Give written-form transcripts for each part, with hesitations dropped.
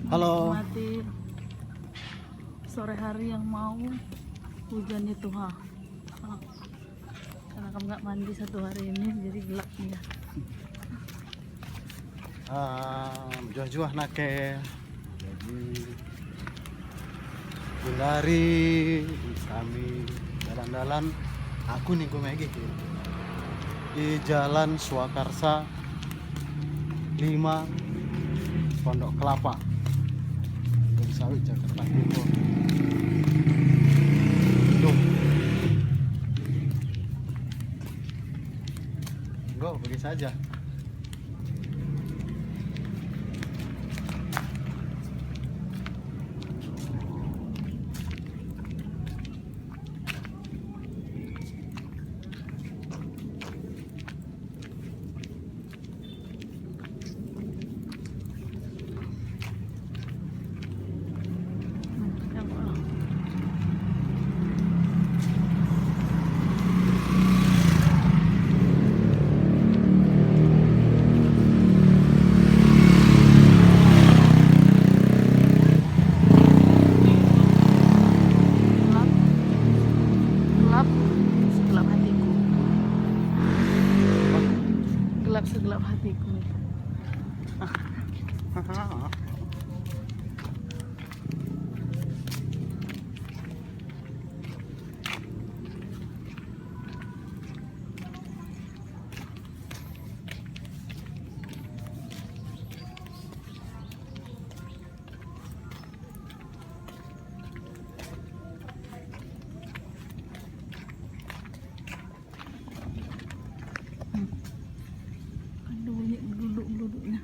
Halo. Menikmati sore hari yang mau hujan itu karena kamu nggak mandi satu hari ini jadi gelap ya. Juah-juah nake jadi dari kami jalan-jalan aku nih gue megi di Jalan Swakarsa 5 Pondok Kelapa Gunung Sawit Jakarta Timur. Go pergi saja. Segelap hatiku. Aduh, ini duduk-duduknya.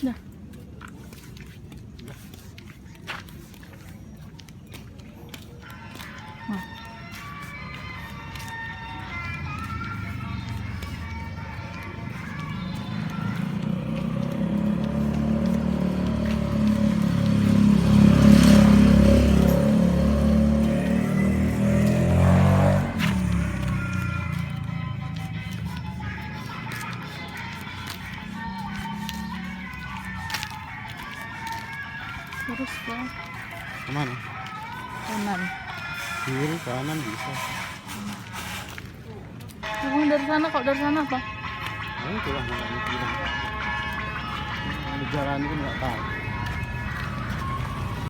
Dah. Terus ke Kemana? kanan. Kiri kanan bisa. Kamu dari sana kok, dari sana apa? Itulah nggak bilang. Jalan itu nggak tahu.